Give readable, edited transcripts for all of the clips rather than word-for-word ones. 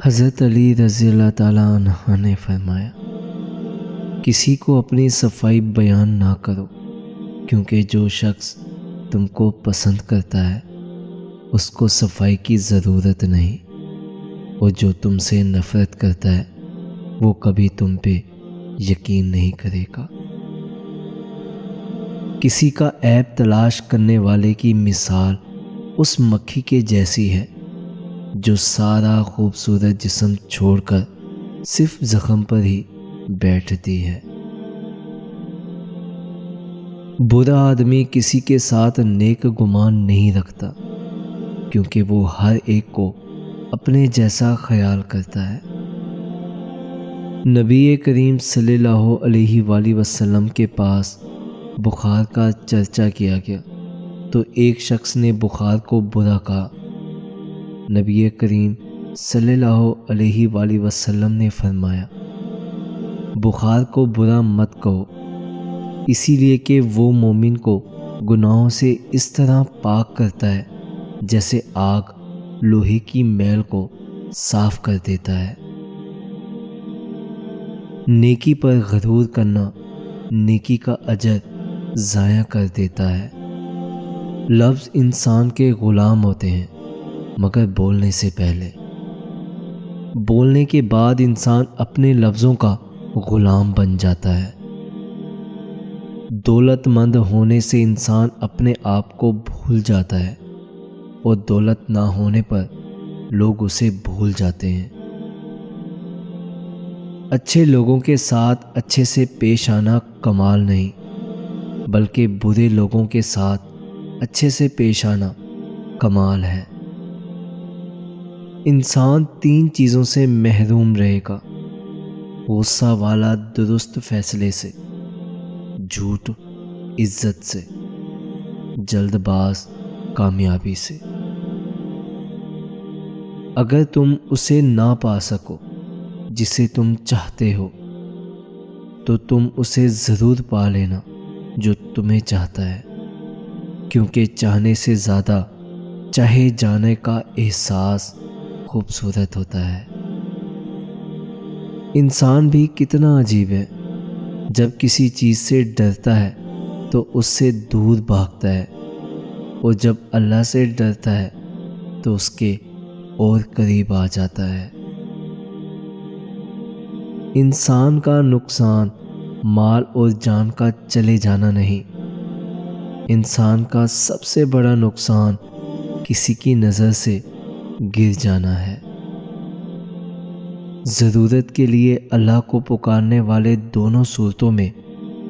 حضرت علی رضی اللہ تعالیٰ عنہ نے فرمایا، کسی کو اپنی صفائی بیان نہ کرو، کیونکہ جو شخص تم کو پسند کرتا ہے اس کو صفائی کی ضرورت نہیں، اور جو تم سے نفرت کرتا ہے وہ کبھی تم پہ یقین نہیں کرے گا۔ کسی کا عیب تلاش کرنے والے کی مثال اس مکھی کے جیسی ہے جو سارا خوبصورت جسم چھوڑ کر صرف زخم پر ہی بیٹھتی ہے۔ برا آدمی کسی کے ساتھ نیک گمان نہیں رکھتا، کیونکہ وہ ہر ایک کو اپنے جیسا خیال کرتا ہے۔ نبی کریم صلی اللہ علیہ وآلہ وسلم کے پاس بخار کا چرچا کیا گیا تو ایک شخص نے بخار کو برا کہا۔ نبی کریم صلی اللہ علیہ وآلہ وسلم نے فرمایا، بخار کو برا مت کہو، اسی لیے کہ وہ مومن کو گناہوں سے اس طرح پاک کرتا ہے جیسے آگ لوہے کی میل کو صاف کر دیتا ہے۔ نیکی پر غرور کرنا نیکی کا اجر ضائع کر دیتا ہے۔ لفظ انسان کے غلام ہوتے ہیں مگر بولنے سے پہلے، بولنے کے بعد انسان اپنے لفظوں کا غلام بن جاتا ہے۔ دولت مند ہونے سے انسان اپنے آپ کو بھول جاتا ہے، اور دولت نہ ہونے پر لوگ اسے بھول جاتے ہیں۔ اچھے لوگوں کے ساتھ اچھے سے پیش آنا کمال نہیں، بلکہ برے لوگوں کے ساتھ اچھے سے پیش آنا کمال ہے۔ انسان 3 چیزوں سے محروم رہے گا: غصہ والا درست فیصلے سے، جھوٹ عزت سے، جلد باز کامیابی سے۔ اگر تم اسے نہ پا سکو جسے تم چاہتے ہو تو تم اسے ضرور پا لینا جو تمہیں چاہتا ہے، کیونکہ چاہنے سے زیادہ چاہے جانے کا احساس خوبصورت ہوتا ہے۔ انسان بھی کتنا عجیب ہے، جب کسی چیز سے ڈرتا ہے تو اس سے دور بھاگتا ہے، اور جب اللہ سے ڈرتا ہے تو اس کے اور قریب آ جاتا ہے۔ انسان کا نقصان مال اور جان کا چلے جانا نہیں، انسان کا سب سے بڑا نقصان کسی کی نظر سے گر جانا ہے۔ ضرورت کے لیے اللہ کو پکارنے والے دونوں صورتوں میں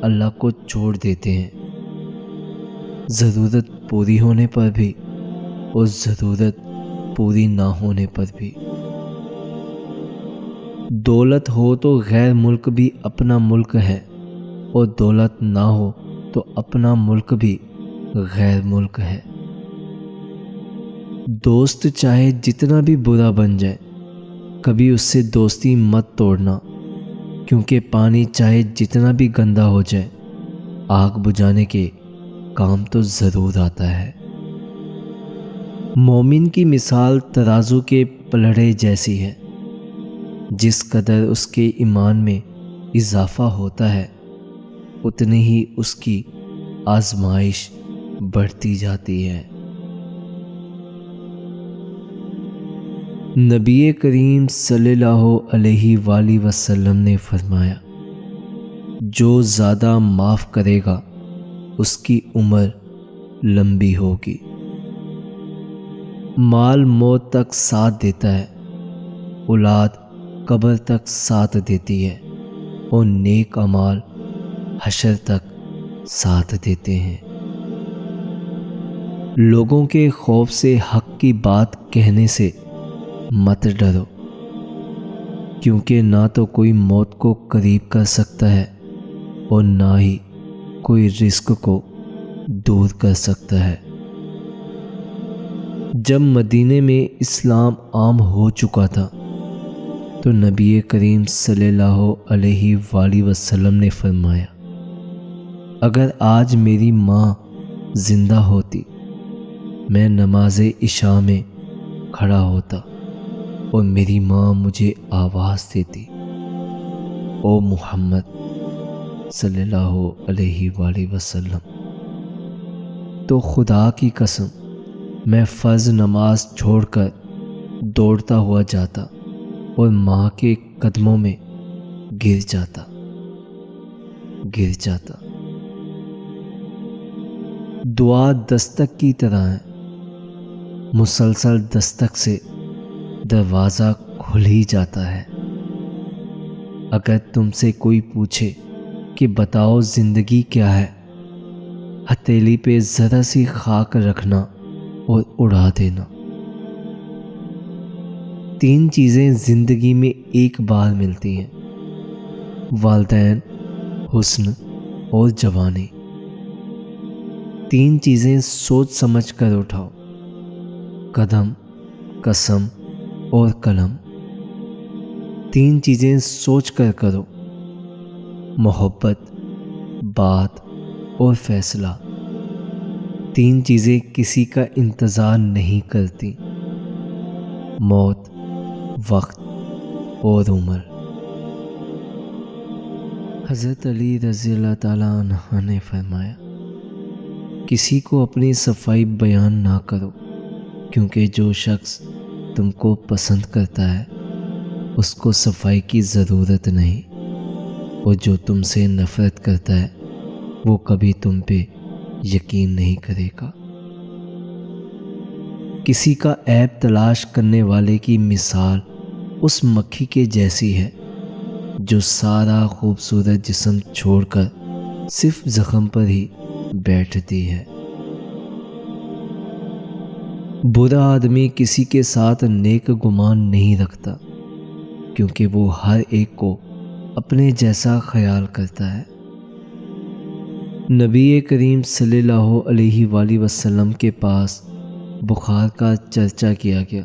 اللہ کو چھوڑ دیتے ہیں، ضرورت پوری ہونے پر بھی اور ضرورت پوری نہ ہونے پر بھی۔ دولت ہو تو غیر ملک بھی اپنا ملک ہے، اور دولت نہ ہو تو اپنا ملک بھی غیر ملک ہے۔ دوست چاہے جتنا بھی برا بن جائے، کبھی اس سے دوستی مت توڑنا، کیونکہ پانی چاہے جتنا بھی گندا ہو جائے، آگ بجھانے کے کام تو ضرور آتا ہے۔ مومن کی مثال ترازو کے پلڑے جیسی ہے، جس قدر اس کے ایمان میں اضافہ ہوتا ہے اتنی ہی اس کی آزمائش بڑھتی جاتی ہے۔ نبی کریم صلی اللہ علیہ وآلہ وسلم نے فرمایا، جو زیادہ معاف کرے گا اس کی عمر لمبی ہوگی۔ مال موت تک ساتھ دیتا ہے، اولاد قبر تک ساتھ دیتی ہے، اور نیک اعمال حشر تک ساتھ دیتے ہیں۔ لوگوں کے خوف سے حق کی بات کہنے سے مت ڈرو، کیونکہ نہ تو کوئی موت کو قریب کر سکتا ہے اور نہ ہی کوئی رزق کو دور کر سکتا ہے۔ جب مدینے میں اسلام عام ہو چکا تھا تو نبی کریم صلی اللہ علیہ وآلہ وسلم نے فرمایا، اگر آج میری ماں زندہ ہوتی میں نماز عشاء میں کھڑا ہوتا اور میری ماں مجھے آواز دیتی، او محمد صلی اللہ علیہ وآلہ وسلم، تو خدا کی قسم میں فرض نماز چھوڑ کر دوڑتا ہوا جاتا اور ماں کے قدموں میں گر جاتا۔ دعا دستک کی طرح ہے، مسلسل دستک سے دروازہ کھل ہی جاتا ہے۔ اگر تم سے کوئی پوچھے کہ بتاؤ زندگی کیا ہے، ہتھیلی پہ ذرا سی خاک رکھنا اور اڑا دینا۔ 3 چیزیں زندگی میں ایک بار ملتی ہیں، والدین، حسن اور جوانی۔ 3 چیزیں سوچ سمجھ کر اٹھاؤ، قدم، قسم اور قلم۔ 3 چیزیں سوچ کر کرو، محبت، بات اور فیصلہ۔ 3 چیزیں کسی کا انتظار نہیں کرتی، موت، وقت اور عمر۔ حضرت علی رضی اللہ تعالیٰ عنہ نے فرمایا، کسی کو اپنی صفائی بیان نہ کرو، کیونکہ جو شخص تم کو پسند کرتا ہے اس کو صفائی کی ضرورت نہیں، اور جو تم سے نفرت کرتا ہے وہ کبھی تم پہ یقین نہیں کرے گا۔ کسی کا عیب تلاش کرنے والے کی مثال اس مکھی کے جیسی ہے جو سارا خوبصورت جسم چھوڑ کر صرف زخم پر ہی بیٹھتی ہے۔ برا آدمی کسی کے ساتھ نیک گمان نہیں رکھتا، کیونکہ وہ ہر ایک کو اپنے جیسا خیال کرتا ہے۔ نبی کریم صلی اللہ علیہ وآلہ وسلم کے پاس بخار کا چرچا کیا گیا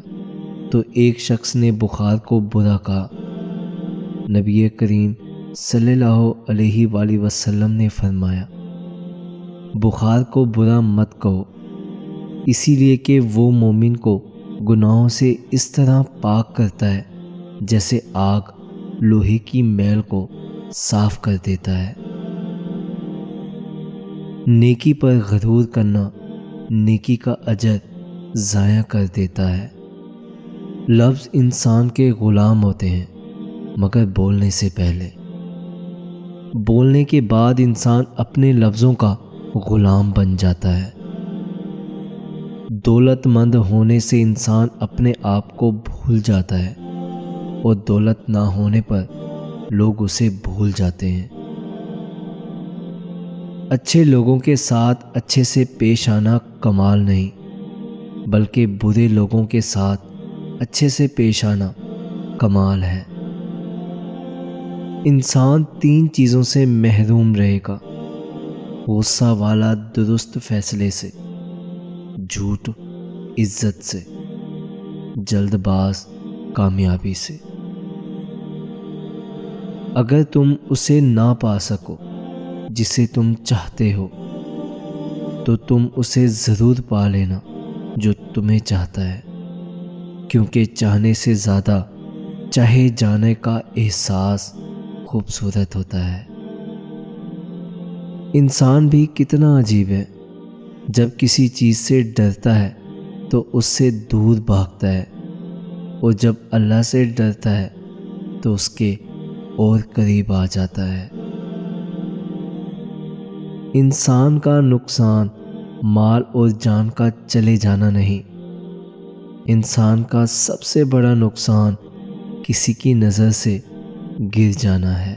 تو ایک شخص نے بخار کو برا کہا۔ نبی کریم صلی اللہ علیہ وآلہ وسلم نے فرمایا، بخار کو برا مت کہو، اسی لیے کہ وہ مومن کو گناہوں سے اس طرح پاک کرتا ہے جیسے آگ لوہے کی میل کو صاف کر دیتا ہے۔ نیکی پر غرور کرنا نیکی کا اجر ضائع کر دیتا ہے۔ لفظ انسان کے غلام ہوتے ہیں مگر بولنے سے پہلے، بولنے کے بعد انسان اپنے لفظوں کا غلام بن جاتا ہے۔ دولت مند ہونے سے انسان اپنے آپ کو بھول جاتا ہے، اور دولت نہ ہونے پر لوگ اسے بھول جاتے ہیں۔ اچھے لوگوں کے ساتھ اچھے سے پیش آنا کمال نہیں، بلکہ برے لوگوں کے ساتھ اچھے سے پیش آنا کمال ہے۔ انسان 3 چیزوں سے محروم رہے گا، غصہ والا درست فیصلے سے، جھوٹ عزت سے، جلد باز کامیابی سے۔ اگر تم اسے نہ پا سکو جسے تم چاہتے ہو تو تم اسے ضرور پا لینا جو تمہیں چاہتا ہے، کیونکہ چاہنے سے زیادہ چاہے جانے کا احساس خوبصورت ہوتا ہے۔ انسان بھی کتنا عجیب ہے، جب کسی چیز سے ڈرتا ہے تو اس سے دور بھاگتا ہے، اور جب اللہ سے ڈرتا ہے تو اس کے اور قریب آ جاتا ہے۔ انسان کا نقصان مال اور جان کا چلے جانا نہیں، انسان کا سب سے بڑا نقصان کسی کی نظر سے گر جانا ہے۔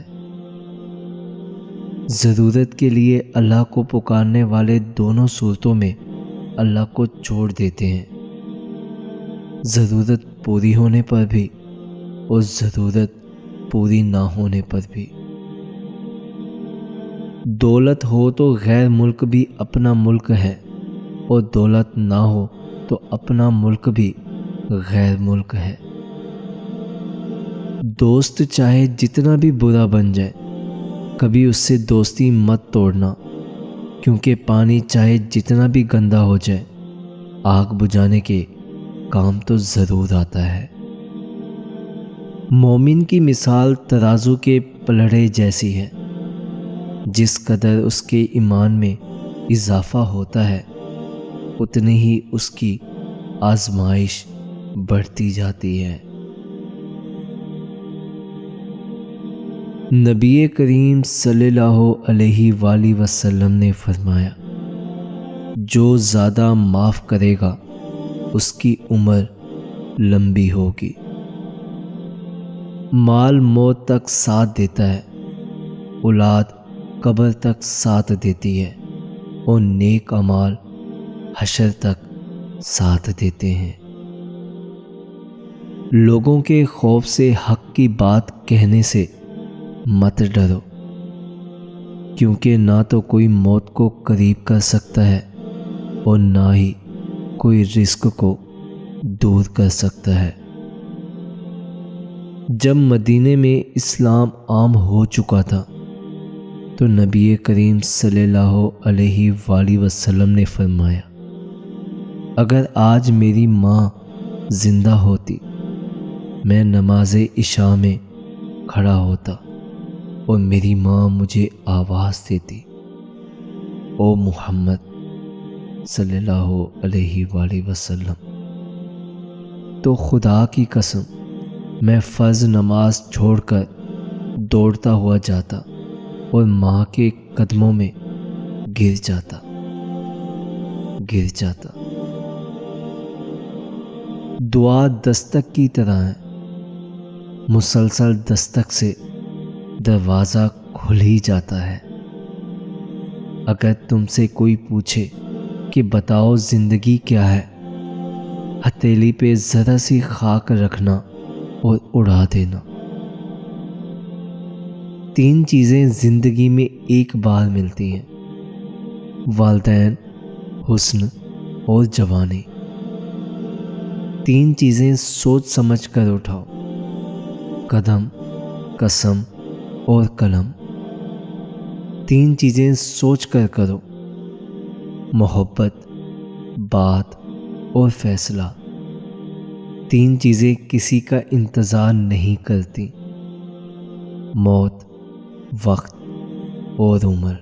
ضرورت کے لیے اللہ کو پکارنے والے دونوں صورتوں میں اللہ کو چھوڑ دیتے ہیں، ضرورت پوری ہونے پر بھی اور ضرورت پوری نہ ہونے پر بھی۔ دولت ہو تو غیر ملک بھی اپنا ملک ہے، اور دولت نہ ہو تو اپنا ملک بھی غیر ملک ہے۔ دوست چاہے جتنا بھی برا بن جائے، کبھی اس سے دوستی مت توڑنا، کیونکہ پانی چاہے جتنا بھی گندا ہو جائے، آگ بجھانے کے کام تو ضرور آتا ہے۔ مومن کی مثال ترازو کے پلڑے جیسی ہے، جس قدر اس کے ایمان میں اضافہ ہوتا ہے اتنی ہی اس کی آزمائش بڑھتی جاتی ہے۔ نبی کریم صلی اللہ علیہ وآلہ وسلم نے فرمایا، جو زیادہ معاف کرے گا اس کی عمر لمبی ہوگی۔ مال موت تک ساتھ دیتا ہے، اولاد قبر تک ساتھ دیتی ہے، اور نیک اعمال حشر تک ساتھ دیتے ہیں۔ لوگوں کے خوف سے حق کی بات کہنے سے مت ڈرو، کیونکہ نہ تو کوئی موت کو قریب کر سکتا ہے اور نہ ہی کوئی رزق کو دور کر سکتا ہے۔ جب مدینے میں اسلام عام ہو چکا تھا تو نبی کریم صلی اللہ علیہ وآلہ وسلم نے فرمایا، اگر آج میری ماں زندہ ہوتی میں نماز عشاء میں کھڑا ہوتا اور میری ماں مجھے آواز دیتی، او محمد صلی اللہ علیہ وآلہ وسلم، تو خدا کی قسم میں فرض نماز چھوڑ کر دوڑتا ہوا جاتا اور ماں کے قدموں میں گر جاتا۔ دعا دستک کی طرح ہے، مسلسل دستک سے دروازہ کھل ہی جاتا ہے۔ اگر تم سے کوئی پوچھے کہ بتاؤ زندگی کیا ہے، ہتھیلی پہ ذرا سی خاک رکھنا اور اڑا دینا۔ 3 چیزیں زندگی میں ایک بار ملتی ہیں، والدین، حسن اور جوانی۔ 3 چیزیں سوچ سمجھ کر اٹھاؤ، قدم، قسم اور قلم۔ 3 چیزیں سوچ کر کرو، محبت، بات اور فیصلہ۔ 3 چیزیں کسی کا انتظار نہیں کرتی، موت، وقت اور عمر۔